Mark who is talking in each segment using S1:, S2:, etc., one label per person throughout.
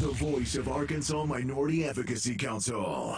S1: the voice of Arkansas Minority Advocacy Council.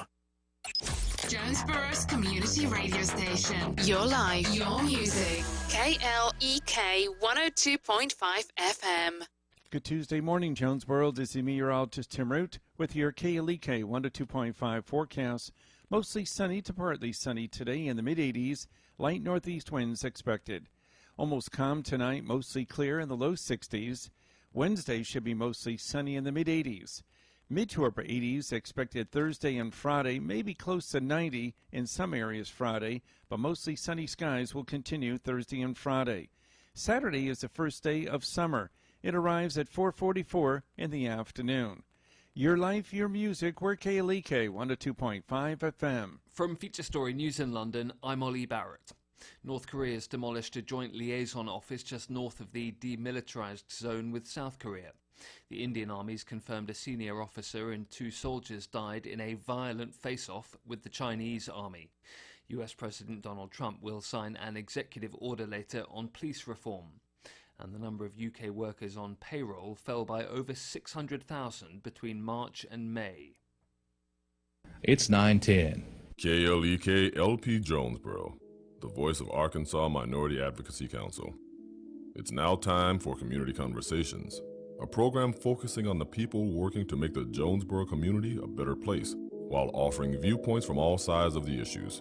S2: Jonesboro's community radio station. Your life, your music. KLEK 102.5 FM.
S3: Good Tuesday morning, Jonesboro. This is meteorologist Tim Root with your KLEK 102.5 forecast. Mostly sunny to partly sunny today in the mid-80s. Light northeast winds expected. Almost calm tonight, mostly clear in the low 60s. Wednesday should be mostly sunny in the mid-80s. Mid to upper 80s expected Thursday and Friday, maybe close to 90 in some areas Friday, but mostly sunny skies will continue Thursday and Friday. Saturday is the first day of summer. It arrives at 4:44 in the afternoon. Your life, your music, we're KLEK 102.5 FM.
S4: From Feature Story News in London, I'm Ollie Barrett. North Korea has demolished a joint liaison office just north of the demilitarized zone with South Korea. The Indian Army's confirmed a senior officer and 2 soldiers died in a violent face-off with the Chinese Army. US President Donald Trump will sign an executive order later on police reform. And the number of UK workers on payroll fell by over 600,000 between March and May.
S5: It's 9:10.
S6: KLEK LP Jonesboro, the voice of Arkansas Minority Advocacy Council. It's now time for Community Conversations, a program focusing on the people working to make the Jonesboro community a better place, while offering viewpoints from all sides of the issues.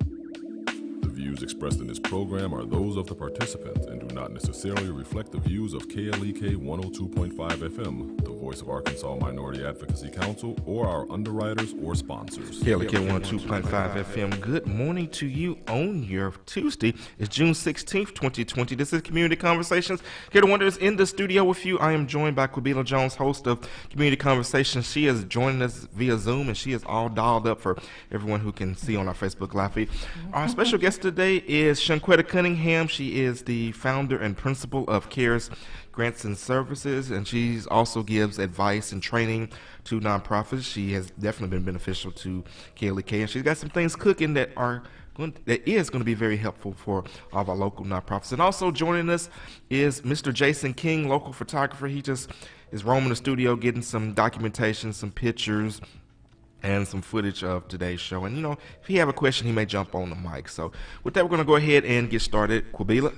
S6: The views expressed in this program are those of the participants and do not necessarily reflect the views of KLEK 102.5 FM, the voice of Arkansas Minority Advocacy Council, or our underwriters or sponsors.
S7: KLEK 102.5 FM, good morning to you on your Tuesday. It's June 16th, 2020. This is Community Conversations. Here to Wonders in the studio with you. I am joined by Quabila Jones, host of Community Conversations. She is joining us via Zoom, and she is all dialed up for everyone who can see on our Facebook Live feed. Our special guest today is Shunqetta Cunningham. She is the founder and principal of CARES Grants and Services, and she also gives advice and training to nonprofits. She has definitely been beneficial to KLEK, and she's got some things cooking that is going to be very helpful for all of our local nonprofits. And also joining us is Mr. Jason King, local photographer. He just is roaming the studio, getting some documentation, some pictures, and some footage of today's show. And, if you have a question, he may jump on the mic. So with that, we're going to go ahead and get started. Quabila.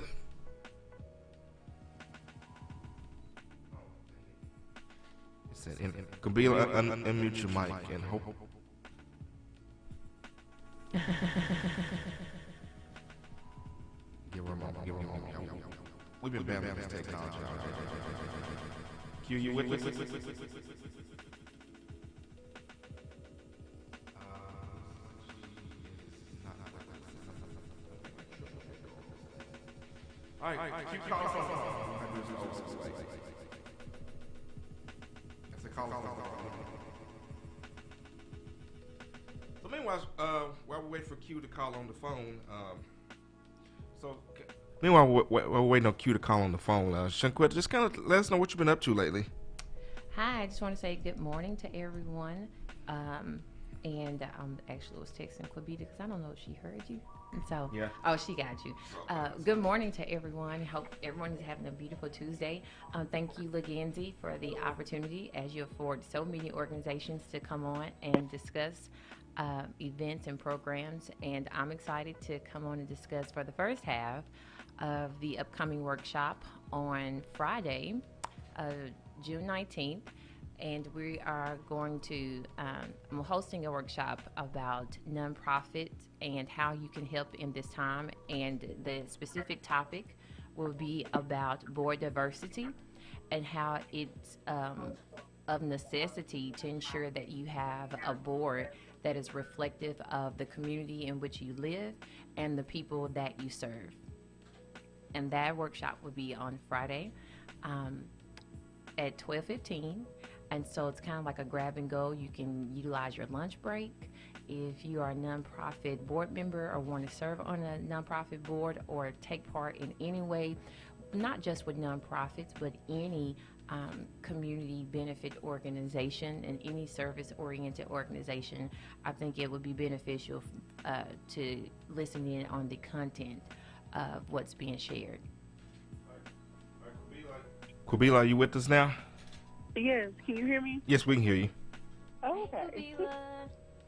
S7: Quabila, unmute your mic and hope. Give her a moment. We've been battling this technology. Q, you with us? All right, keep calling from the phone. That's a call. So meanwhile, while we wait for Q to call on the phone, meanwhile we're waiting on Q to call on the phone. Shunqetta, just kind of let us know what you've been up to lately.
S8: Hi, I just want to say good morning to everyone. And actually was texting Quabita because I don't know if she heard you. So, yeah. Oh, she got you. Good morning to everyone. Hope everyone is having a beautiful Tuesday. Thank you, Legenzi, for the opportunity as you afford so many organizations to come on and discuss events and programs. And I'm excited to come on and discuss for the first half of the upcoming workshop on Friday, June 19th. And we are going to, I'm hosting a workshop about nonprofits and how you can help in this time. And the specific topic will be about board diversity and how it's of necessity to ensure that you have a board that is reflective of the community in which you live and the people that you serve. And that workshop will be on Friday at 12:15. And so it's kind of like a grab and go. You can utilize your lunch break. If you are a nonprofit board member or want to serve on a nonprofit board or take part in any way, not just with nonprofits, but any community benefit organization and any service-oriented organization, I think it would be beneficial to listen in on the content of what's being shared.
S7: Quabila, are you with us now?
S9: Yes, can you hear me?
S7: Yes, we can hear you.
S9: Oh, okay.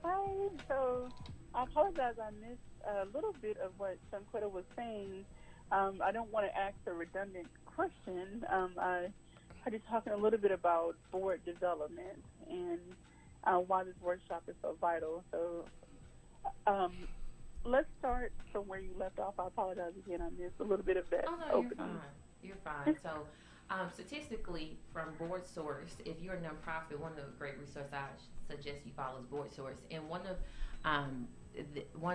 S9: Hi. So I apologize. I missed a little bit of what Shunqetta was saying. I don't want to ask a redundant question. I heard you talking a little bit about board development and why this workshop is so vital. So let's start from where you left off. I apologize again. I missed a little bit of that opening.
S8: You're fine. So, statistically, from Board Source, if you're a nonprofit, one of the great resources I suggest you follow is Board Source. And one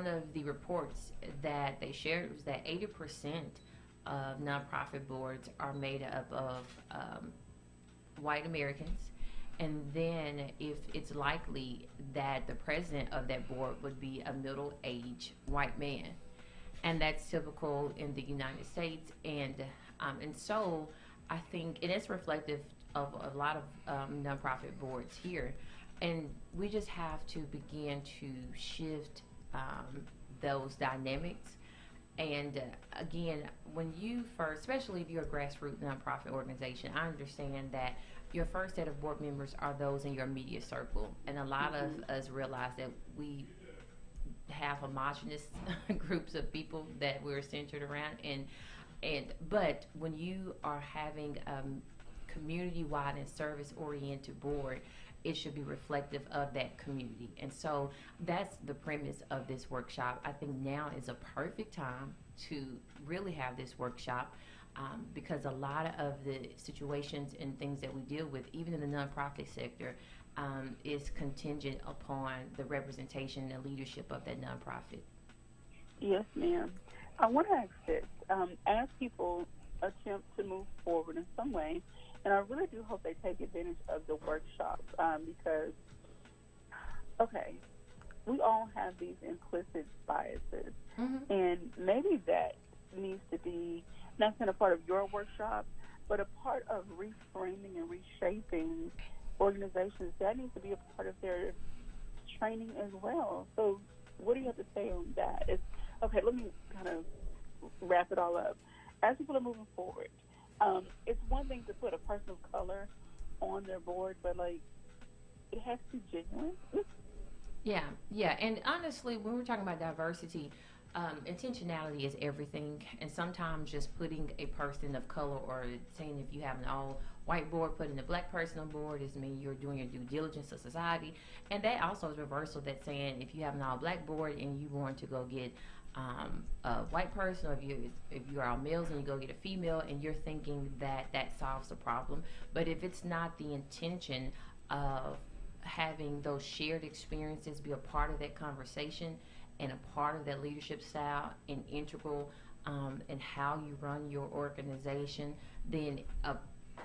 S8: of the reports that they shared was that 80% of nonprofit boards are made up of white Americans. And then, if it's likely that the president of that board would be a middle-aged white man, and that's typical in the United States, and so I think, and it's reflective of a lot of nonprofit boards here, and we just have to begin to shift those dynamics. And again, when you first, especially if you're a grassroots nonprofit organization, I understand that your first set of board members are those in your immediate circle, and a lot of us realize that we have homogenous groups of people that we're centered around, but when you are having community-wide and service-oriented board, it should be reflective of that community. And so that's the premise of this workshop. I think now is a perfect time to really have this workshop because a lot of the situations and things that we deal with, even in the nonprofit sector, is contingent upon the representation and leadership of that nonprofit.
S9: Yes, ma'am. I want to ask this. As people attempt to move forward in some way, and I really do hope they take advantage of the workshop because, okay, we all have these implicit biases, and maybe that needs to be not kind of part of your workshop, but a part of reframing and reshaping organizations. That needs to be a part of their training as well. So what do you have to say on that? Okay, let me kind of wrap it all up. As people are moving forward, it's one thing to put a person of color on their board, but like it has to be genuine.
S8: Yeah. And honestly, when we're talking about diversity, intentionality is everything. And sometimes just putting a person of color, or saying if you have an all white board, putting a black person on board is mean you're doing your due diligence of society. And that also is reversal. That's saying if you have an all black board and you want to go get a white person, or if you're all males and you go get a female, and you're thinking that solves the problem. But if it's not the intention of having those shared experiences be a part of that conversation and a part of that leadership style and integral in how you run your organization, then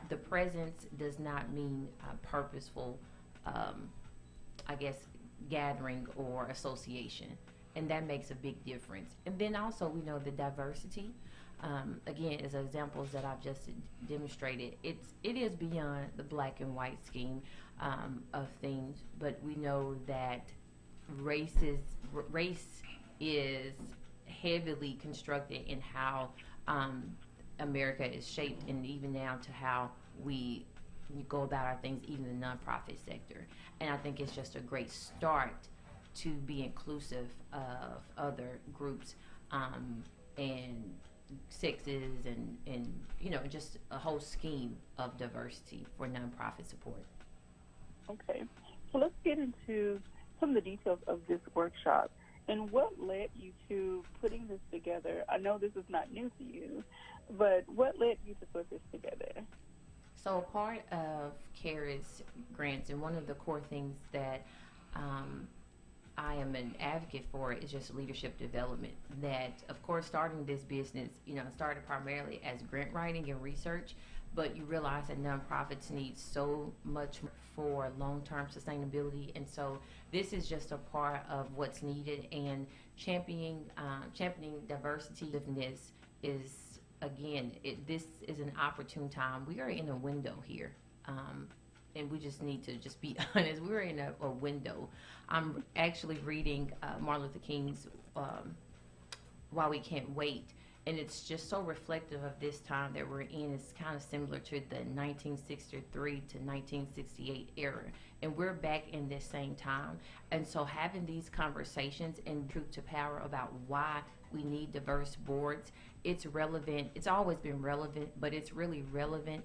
S8: the presence does not mean purposeful, I guess, gathering or association. And that makes a big difference. And then also we know the diversity, again, as examples that I've just demonstrated, it is beyond the black and white scheme of things, but we know that race is heavily constructed in how America is shaped, and even now to how we go about our things, even in the nonprofit sector. And I think it's just a great start to be inclusive of other groups and sexes and just a whole scheme of diversity for nonprofit support.
S9: Okay, so let's get into some of the details of this workshop and what led you to putting this together. I know this is not new to you, but what led you to put this together?
S8: So a part of CARES grants, and one of the core things that I am an advocate for is just leadership development. That, of course, starting this business, started primarily as grant writing and research, but you realize that nonprofits need so much for long-term sustainability, and so this is just a part of what's needed. And championing diversity is, again, this is an opportune time. We are in a window here. And we just need to just be honest. We're in a window. I'm actually reading Martin Luther King's Why We Can't Wait, And it's just so reflective of this time that we're in. It's kind of similar to the 1963 to 1968 era. And we're back in this same time. And so having these conversations and truth to power about why we need diverse boards, it's relevant. It's always been relevant, but it's really relevant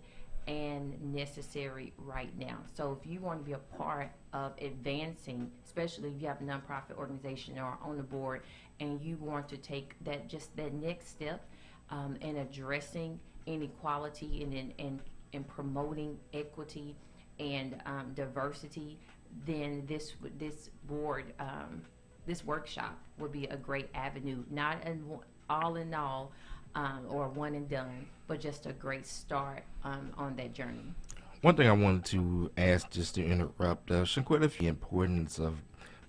S8: and necessary right now. So if you want to be a part of advancing, especially if you have a nonprofit organization or on the board, and you want to take that next step in addressing inequality and promoting equity and diversity, then this board, this workshop would be a great avenue. Not all in all, or one and done, but just a great start on that journey.
S7: One thing I wanted to ask, just to interrupt, Shunqetta, the importance of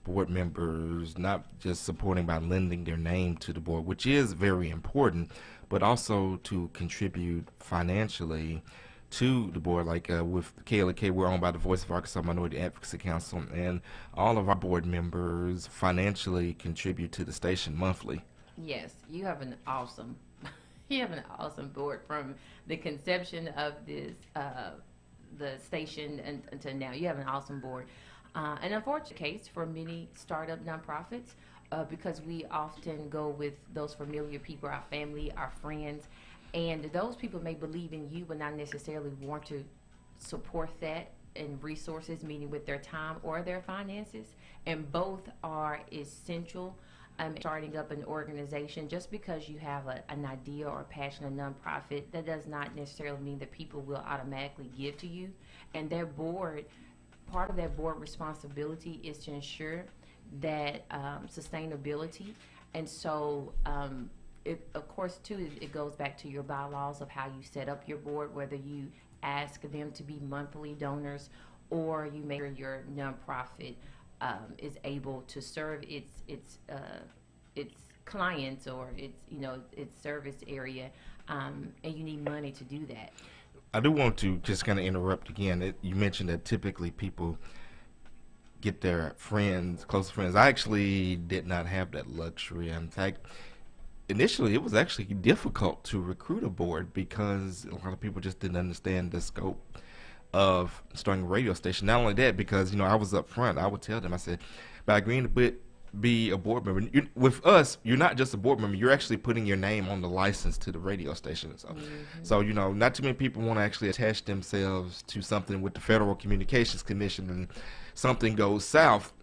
S7: board members not just supporting by lending their name to the board, which is very important, but also to contribute financially to the board. Like with KLEK, we're owned by the Voice of Arkansas Minority Advocacy Council, and all of our board members financially contribute to the station monthly.
S8: Yes, you have an awesome board from the conception of this the station until now. You have an awesome board. An unfortunate case for many startup nonprofits, because we often go with those familiar people, our family, our friends, and those people may believe in you but not necessarily want to support that in resources, meaning with their time or their finances. And both are essential. Starting up an organization, just because you have an idea or a passion, a nonprofit, that does not necessarily mean that people will automatically give to you. And their board, part of that board responsibility is to ensure that sustainability. And so of course too, it goes back to your bylaws of how you set up your board, whether you ask them to be monthly donors or you make sure your nonprofit is able to serve its clients or its service area, and you need money to do that.
S7: I do want to just kind of interrupt again. You mentioned that typically people get their friends, close friends. I actually did not have that luxury. In fact, initially it was actually difficult to recruit a board because a lot of people just didn't understand the scope of starting a radio station. Not only that, because I was up front. I would tell them, I said, by agreeing to be a board member, with us, you're not just a board member. You're actually putting your name on the license to the radio station. So, not too many people want to actually attach themselves to something with the Federal Communications Commission, and something goes south.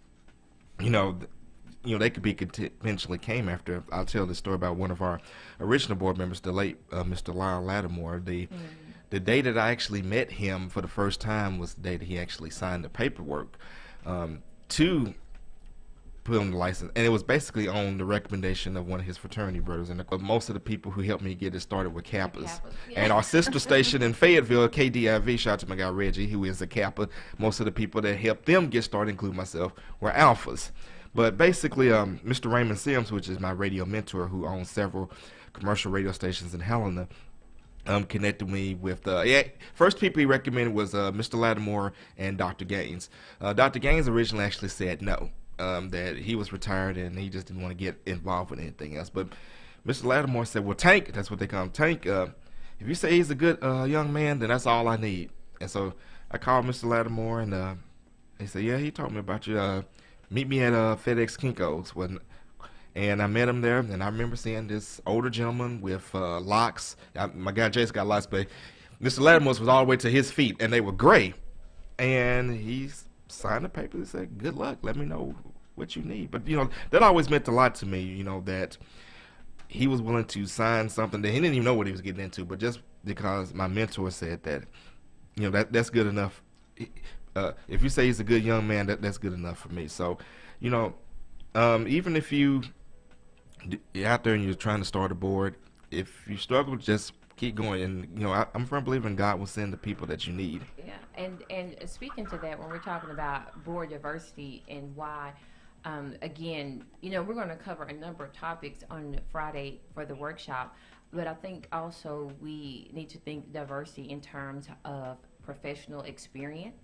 S7: They could be potentially came after. I'll tell the story about one of our original board members, the late Mr. Lyle Lattimore. The day that I actually met him for the first time was the day that he actually signed the paperwork to put on the license. And it was basically on the recommendation of one of his fraternity brothers. And most of the people who helped me get it started were Kappas. Yeah. And our sister station in Fayetteville, KDIV, shout out to my guy Reggie, who is a Kappa. Most of the people that helped them get started, including myself, were Alphas. But basically, Mr. Raymond Sims, which is my radio mentor, who owns several commercial radio stations in Helena, connected me with first people he recommended was Mr. Lattimore and Dr. Gaines. Dr. Gaines originally actually said no, that he was retired and he just didn't want to get involved with anything else. But Mr. Lattimore said, well, Tank, that's what they call him, Tank, if you say he's a good young man, then that's all I need. And so I called Mr. Lattimore, and he said, yeah, he told me about you. Meet me at FedEx Kinko's. And I met him there, and I remember seeing this older gentleman with locks. My guy Jace got locks, but Mr. Lattimore was all the way to his feet, and they were gray. And he signed the paper and said, good luck, let me know what you need. But, that always meant a lot to me, that he was willing to sign something that he didn't even know what he was getting into, but just because my mentor said that, that's good enough. If you say he's a good young man, that's good enough for me. So, even if you're out there and you're trying to start a board, if you struggle, just keep going. And I'm a firm believer in God will send the people that you need.
S8: Yeah, and speaking to that, when we're talking about board diversity and why, again, we're going to cover a number of topics on Friday for the workshop, but I think also we need to think diversity in terms of professional experience.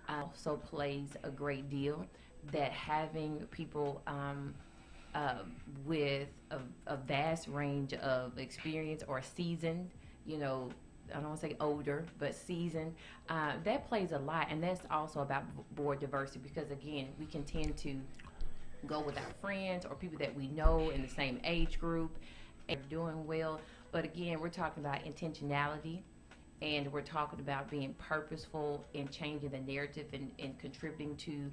S8: Also plays a great deal, that having people with a vast range of experience or seasoned, you know, I don't want to say older, but seasoned. That plays a lot, and that's also about board diversity because, again, we can tend to go with our friends or people that we know in the same age group and doing well. But again, we're talking about intentionality, and we're talking about being purposeful in changing the narrative and contributing to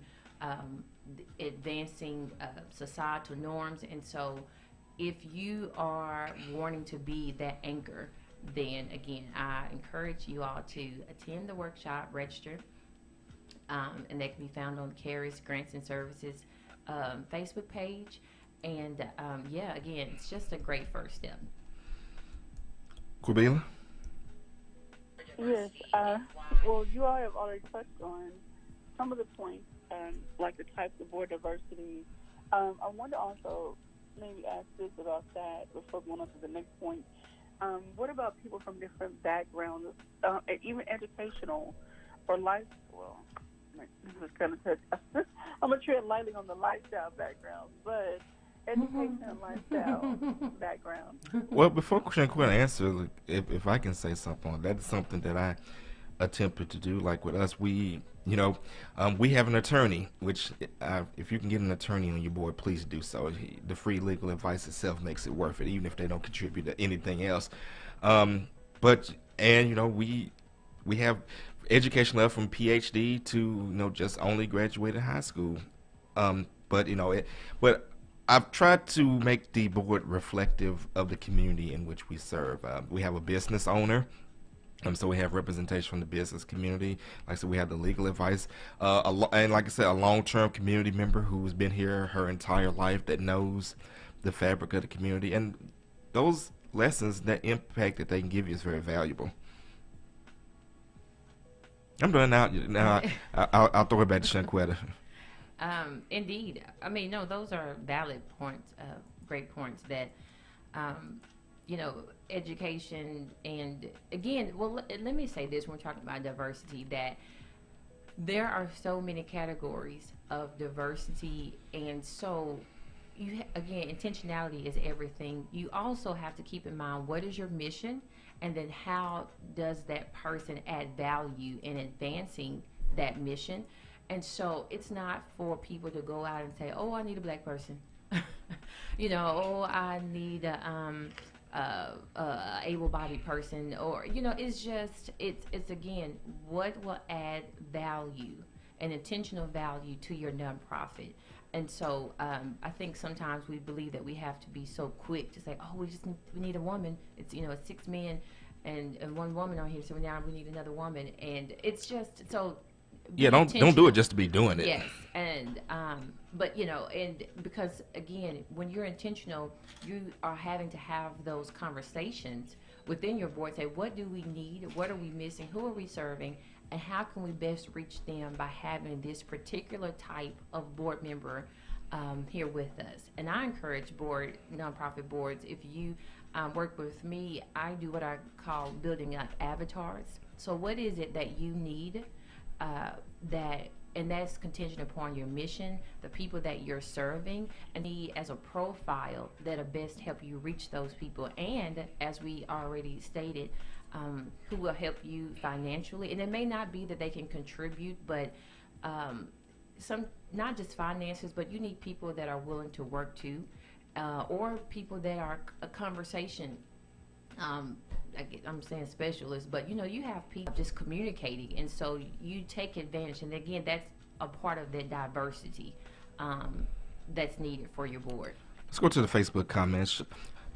S8: advancing societal norms. And so if you are wanting to be that anchor, then again, I encourage you all to attend the workshop, register, and that can be found on Carrie's Grants and Services Facebook page. And yeah, again, it's just a great first step.
S7: Quabila?
S9: Yes. Well, you all have already touched on some of the points, like the types of board diversity. I want to also maybe ask this about that before going on to the next point. What about people from different backgrounds, even educational or life? Well, this is kind of touch. I'm gonna tread lightly on the lifestyle background, but education and lifestyle background.
S7: Well, before Shunqetta answer, if I can say something, that's something that I attempted to do. Like with us, we have an attorney, which if you can get an attorney on your board, please do so. The free legal advice itself makes it worth it, even if they don't contribute to anything else. We have education level from PhD to just only graduated high school. But I've tried to make the board reflective of the community in which we serve. We have a business owner. So we have representation from the business community. Like I said, we have the legal advice. And like I said, a long-term community member who's been here her entire life that knows the fabric of the community. And those lessons, that impact that they can give you is very valuable. I'm done now. Now I'll throw it back to Shunqetta.
S8: Indeed. I mean, no, those are valid points, great points that, education. And again, well, let me say this when we're talking about diversity, that there are so many categories of diversity. And so, again, intentionality is everything. You also have to keep in mind, what is your mission? And then how does that person add value in advancing that mission? And so it's not for people to go out and say, oh, I need a black person. Oh, I need a able-bodied person. Or, it's just, it's again, what will add value, an intentional value to your nonprofit. And so I think sometimes we believe that we have to be so quick to say, oh, we need a woman. It's, it's 6 men and one woman on here, so now we need another woman. And it's just, so.
S7: Yeah, don't do it just to be doing it.
S8: Yes, and but and because again, when you're intentional, you are having to have those conversations within your board. Say, what do we need? What are we missing? Who are we serving? And how can we best reach them by having this particular type of board member here with us? And I encourage nonprofit boards. If you work with me, I do what I call building up avatars. So what is it that you need? And that's contingent upon your mission, the people that you're serving, and as a profile that'll best help you reach those people. And as we already stated, who will help you financially. And it may not be that they can contribute, but some, not just finances, but you need people that are willing to work too, or people that are a conversation. I'm saying specialists, but you have people just communicating, and so you take advantage. And again, that's a part of that diversity that's needed for your board.
S7: Let's go to the Facebook comments.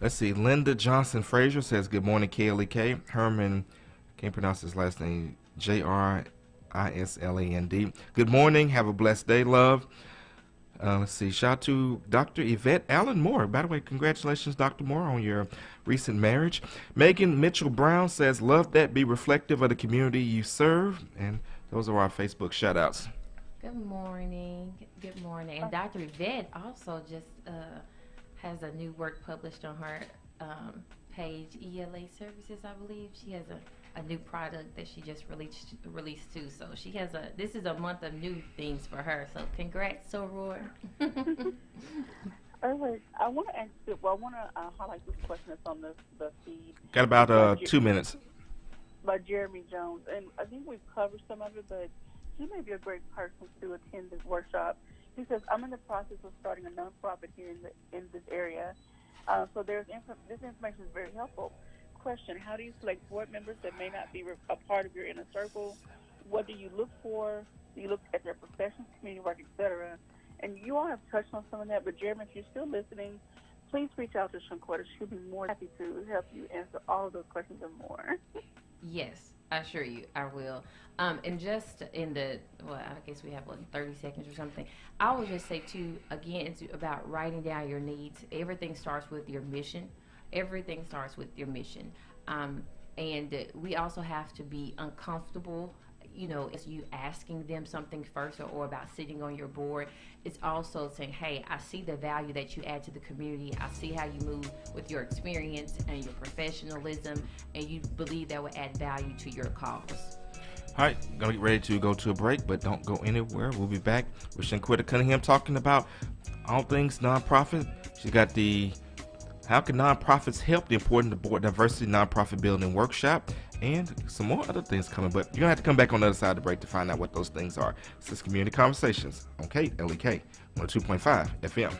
S7: Let's see. Linda Johnson Frazier says, "Good morning, KLEK." Herman, can't pronounce his last name. Jrisland. Good morning. Have a blessed day, love. Let's see. Shout out to Dr. Yvette Allen Moore. By the way, congratulations, Dr. Moore, on your recent marriage. Megan Mitchell Brown says, "Love that. Be reflective of the community you serve." And those are our Facebook shout outs.
S8: Good morning. Good morning. And Dr. Yvette also just has a new work published on her page, ELA Services, I believe. She has a new product that she just released too. So she has this is a month of new things for her. So congrats, Soror.
S9: All right. I want to ask you, well, I want to highlight this question that's on the feed.
S7: Got about 2 minutes.
S9: By Jeremy Jones. And I think we've covered some of it, but he may be a great person to attend this workshop. He says, I'm in the process of starting a nonprofit here in this area. So this information is very helpful. Question, how do you select board members that may not be a part of your inner circle? What do you look for? Do you look at their professions, community work, etc.? And you all have touched on some of that, but Jeremy, if you're still listening, please reach out to Shunqetta. She'll be more happy to help you answer all of those questions and more.
S8: Yes, I assure you, I will. And just in the, well, I guess we have 30 seconds or something. I will just say too, again, it's about writing down your needs. Everything starts with your mission. Everything starts with your mission. And we also have to be uncomfortable, as you asking them something first or about sitting on your board. It's also saying, hey, I see the value that you add to the community. I see how you move with your experience and your professionalism, and you believe that will add value to your cause.
S7: All right, gonna get ready to go to a break, but don't go anywhere. We'll be back with Shunqetta Cunningham talking about all things nonprofit. She got the How Can Nonprofits Help? The Important Board Diversity Nonprofit Building Workshop, and some more other things coming. But you're going to have to come back on the other side of the break to find out what those things are. This is Community Conversations on KLEK 102.5 FM.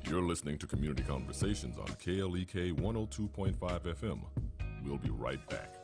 S6: You're listening to Community Conversations on KLEK 102.5 FM. We'll be right back.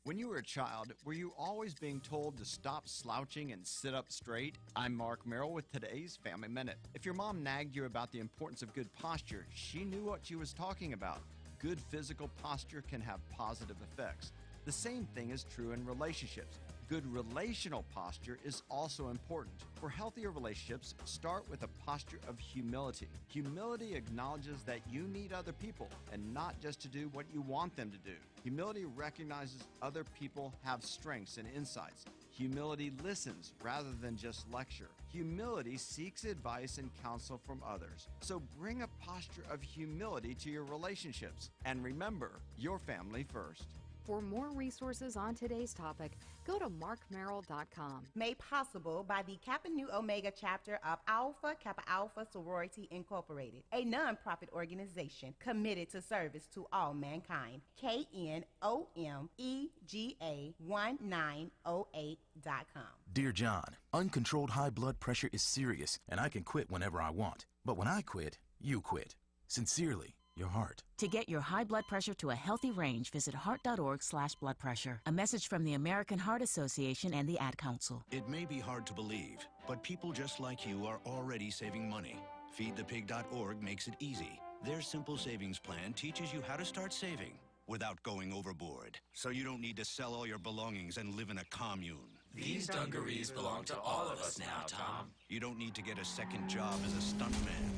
S10: When you were a child, were you always being told to stop slouching and sit up straight? I'm Mark Merrill with today's Family Minute. If your mom nagged you about the importance of good posture, she knew what she was talking about. Good physical posture can have positive effects. The same thing is true in relationships. Good relational posture is also important. For healthier relationships, start with a posture of humility. Humility acknowledges that you need other people and not just to do what you want them to do. Humility recognizes other people have strengths and insights. Humility listens rather than just lecture. Humility seeks advice and counsel from others. So bring a posture of humility to your relationships. And remember, your family first.
S11: For more resources on today's topic, go to markmerrill.com.
S12: Made possible by the Kappa Nu Omega chapter of Alpha Kappa Alpha Sorority Incorporated, a nonprofit organization committed to service to all mankind. KNOMEGA1908.com.
S13: Dear John, uncontrolled high blood pressure is serious, and I can quit whenever I want. But when I quit, you quit. Sincerely, your heart.
S14: To get your high blood pressure to a healthy range, visit heart.org/blood pressure. A message from the American Heart Association and the Ad Council.
S15: It may be hard to believe, but people just like you are already saving money. Feedthepig.org makes it easy. Their simple savings plan teaches you how to start saving without going overboard. So you don't need to sell all your belongings and live in a commune.
S16: These dungarees belong to all of us now, Tom.
S15: You don't need to get a second job as a stuntman.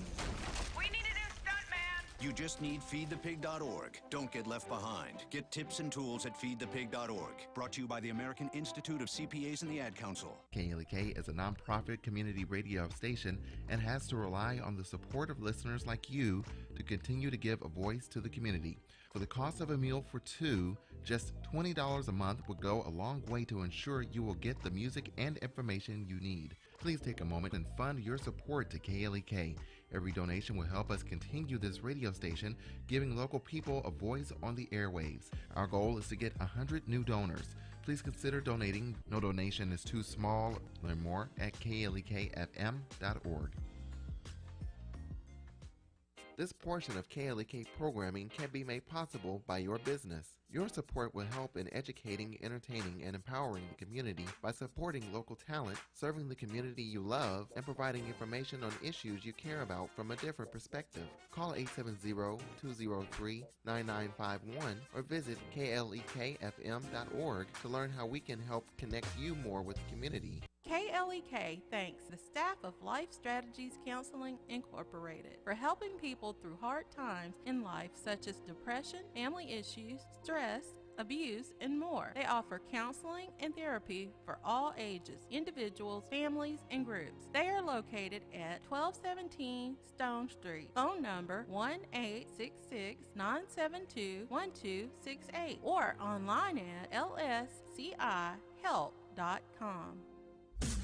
S16: We need a new stuntman!
S15: You just need feedthepig.org. Don't get left behind. Get tips and tools at feedthepig.org. Brought to you by the American Institute of CPAs and the Ad Council.
S7: KLEK is a nonprofit community radio station and has to rely on the support of listeners like you to continue to give a voice to the community. For the cost of a meal for two, just $20 a month would go a long way to ensure you will get the music and information you need. Please take a moment and fund your support to KLEK. Every donation will help us continue this radio station, giving local people a voice on the airwaves. Our goal is to get 100 new donors. Please consider donating. No donation is too small. Learn more at klekfm.org. This portion of KLEK programming can be made possible by your business. Your support will help in educating, entertaining, and empowering the community by supporting local talent, serving the community you love, and providing information on issues you care about from a different perspective. Call 870-203-9951 or visit klekfm.org to learn how we can help connect you more with the community.
S17: KLEK thanks the staff of Life Strategies Counseling Incorporated for helping people through hard times in life such as depression, family issues, stress, abuse, and more. They offer counseling and therapy for all ages, individuals, families, and groups. They are located at 1217 Stone Street. Phone number 1-866-972-1268 or online at lscihelp.com.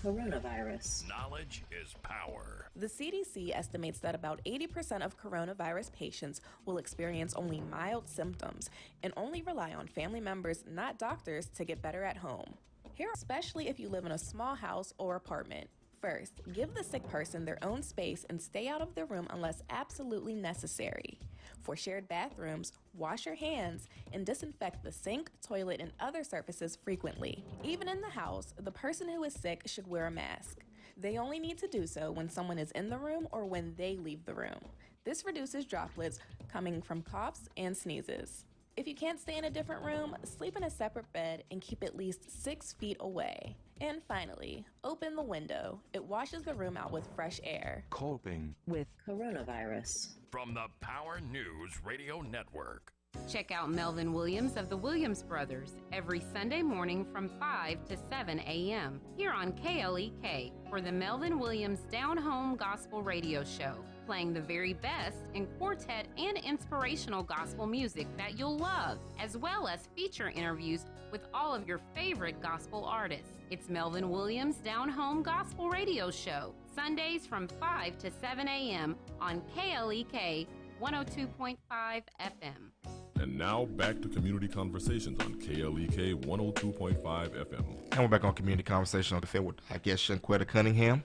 S16: Coronavirus. Knowledge is power.
S18: The CDC estimates that about 80% of coronavirus patients will experience only mild symptoms and only rely on family members, not doctors, to get better at home. Here, especially if you live in a small house or apartment. First, give the sick person their own space and stay out of their room unless absolutely necessary. For shared bathrooms, wash your hands and disinfect the sink, toilet, and other surfaces frequently. Even in the house, the person who is sick should wear a mask. They only need to do so when someone is in the room or when they leave the room. This reduces droplets coming from coughs and sneezes. If you can't stay in a different room, sleep in a separate bed and keep at least 6 feet away. And finally, open the window. It washes the room out with fresh air.
S16: Coping with coronavirus. From the Power News Radio Network.
S19: Check out Melvin Williams of the Williams Brothers every Sunday morning from 5 to 7 a.m. here on KLEK for the Melvin Williams Down Home Gospel Radio Show, playing the very best in quartet and inspirational gospel music that you'll love, as well as feature interviews with all of your favorite gospel artists. It's Melvin Williams Down Home Gospel Radio Show, Sundays from 5 to 7 a.m. on KLEK 102.5 FM.
S6: And now back to Community Conversations on KLEK 102.5 FM.
S7: And we're back on Community Conversation on the field with, I guess, Shunqetta Cunningham.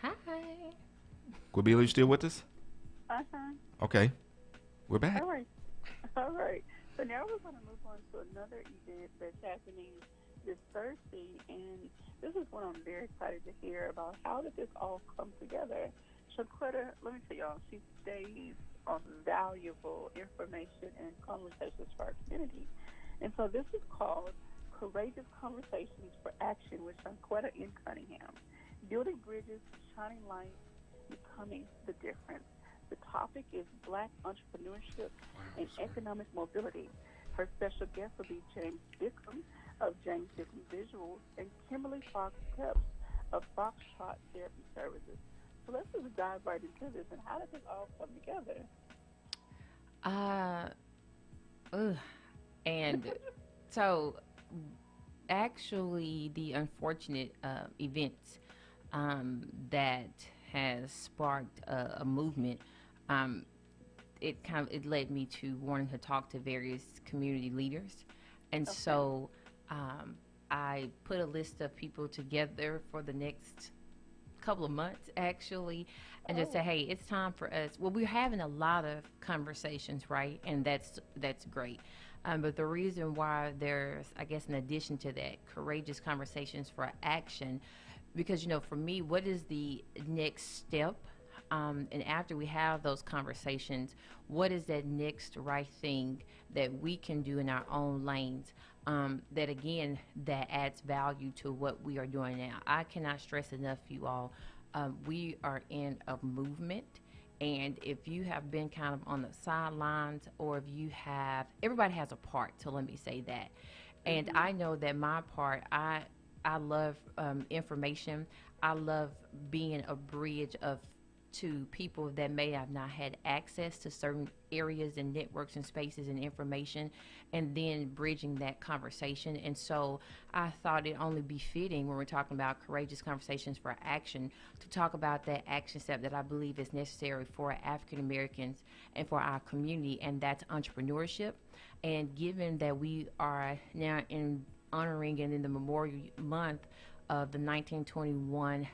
S8: Hi.
S7: Quabila, you still with us?
S9: Uh-huh.
S7: Okay. We're back.
S9: All right. All right. So now we're going to move on to another event that's happening this Thursday, and this is what I'm very excited to hear about. How did this all come together? Shunqetta, let me tell y'all, she stays on valuable information and conversations for our community. And so this is called Courageous Conversations for Action with Shunqetta in Cunningham. Building Bridges, Shining Light, Becoming the Difference. The topic is Black Entrepreneurship and Economic Mobility. Her special guest will be James Bickham of James Bickham Visuals and Kimberly Fox Peps of Foxtrot Therapy Services. So let's just dive right into this. And how did this all come together?
S8: And so actually the unfortunate events that has sparked a movement, it led me to wanting to talk to various community leaders. And so I put a list of people together for the next couple of months actually, and just say, hey, it's time for us. Well, we're having a lot of conversations, right? And that's great. But the reason why there's, I guess, in addition to that, courageous conversations for action, because, for me, what is the next step? And after we have those conversations, what is that next right thing that we can do in our own lanes? That again, that adds value to what we are doing now. I cannot stress enough, you all, we are in a movement, and if you have been kind of on the sidelines, or if you have, everybody has a part, so let me say that. And I know that my part, I love information. I love being a bridge to people that may have not had access to certain areas and networks and spaces and information, and then bridging that conversation. And so I thought it only be fitting when we're talking about courageous conversations for action to talk about that action step that I believe is necessary for African Americans and for our community, and that's entrepreneurship. And given that we are now honoring and in the Memorial Month of the 1921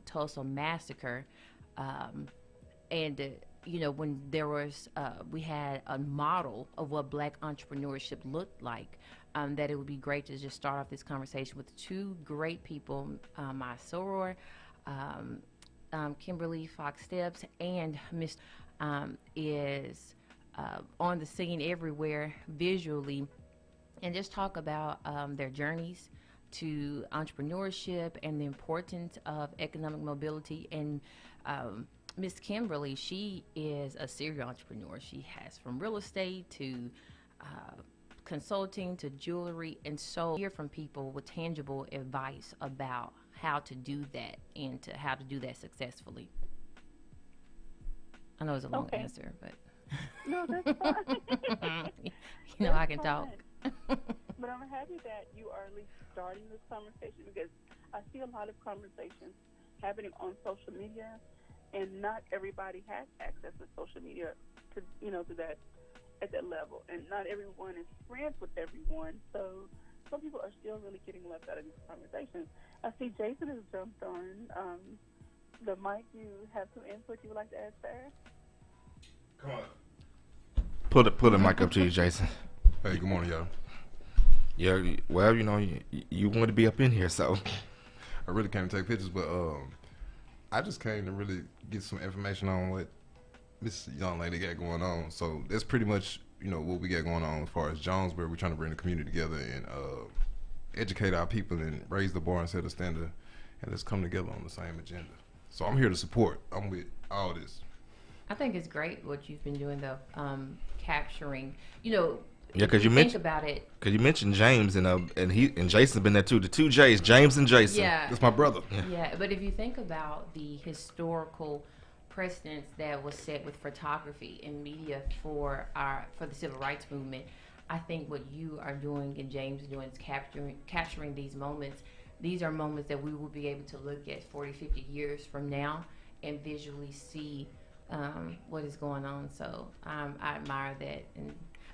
S8: Tulsa Massacre, when there was, we had a model of what Black entrepreneurship looked like, that it would be great to just start off this conversation with two great people, my soror, Kimberly Fox Steps, and Miss is on the scene everywhere visually, and just talk about their journeys to entrepreneurship and the importance of economic mobility. And Miss Kimberly, she is a serial entrepreneur. She has from real estate to consulting to jewelry, and so hear from people with tangible advice about how to do that and to how to do that successfully. I know it's a long answer, but
S9: no, that's fine.
S8: I can talk.
S9: But I'm happy that you are at least starting this conversation, because I see a lot of conversations happening on social media, and not everybody has access to social media to that at that level, and not everyone is friends with everyone. So some people are still really getting left out of these conversations. I see Jason has jumped on the mic. You have some input you would like to add, sir?
S7: Come on. Pull the mic up to you, Jason.
S20: Hey, good morning, y'all.
S7: Yeah, well, you want to be up in here, so.
S20: I really came to take pictures, but I just came to really get some information on what this young lady got going on. So that's pretty much, what we got going on as far as Jonesboro. We're trying to bring the community together and educate our people and raise the bar and set a standard, and let's come together on the same agenda. So I'm here to support. I'm with all this.
S8: I think it's great what you've been doing, though, capturing,
S7: Yeah, because you mentioned
S8: about it.
S7: Because you mentioned James and Jason's been there too. The two J's, James and Jason.
S8: Yeah,
S7: that's my brother.
S8: Yeah, but if you think about the historical precedence that was set with photography and media for the civil rights movement, I think what you are doing and James is doing is capturing these moments. These are moments that we will be able to look at 40, 50 years from now and visually see what is going on. So I admire that.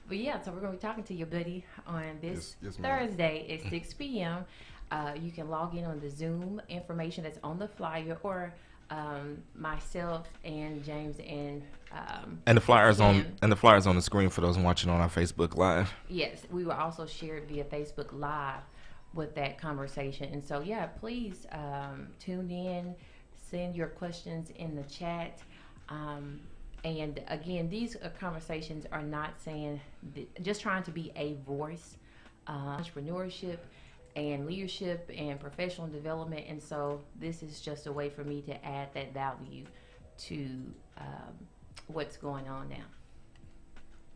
S8: But yeah, so we're going to be talking to your buddy on this Thursday at 6 p.m. You can log in on the Zoom information that's on the flyer, or myself and James and
S7: the flyers on the screen for those watching on our Facebook Live.
S8: Yes, we will also share it via Facebook Live with that conversation. And so yeah, please tune in, send your questions in the chat. And again, these conversations are not just trying to be a voice, entrepreneurship and leadership and professional development. And so this is just a way for me to add that value to what's going on now.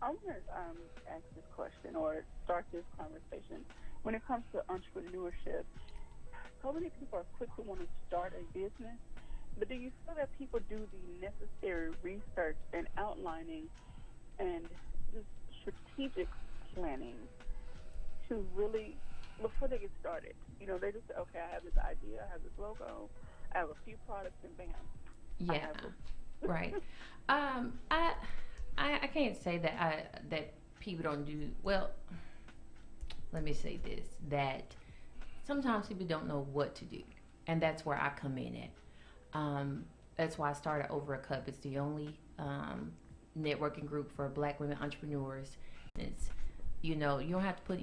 S9: I want to ask this question or start this conversation. When it comes to entrepreneurship, so many people are quick to want to start a business. But do you feel that people do the necessary research and outlining and just strategic planning to really, before they get started? They just say, okay, I have this idea, I have this logo, I have a few products, and bam.
S8: Yeah, right. I can't say that people don't do, well, let me say this, that sometimes people don't know what to do. And that's where I come in at. That's why I started Over a Cup. It's the only networking group for Black women entrepreneurs. It's, you don't have to put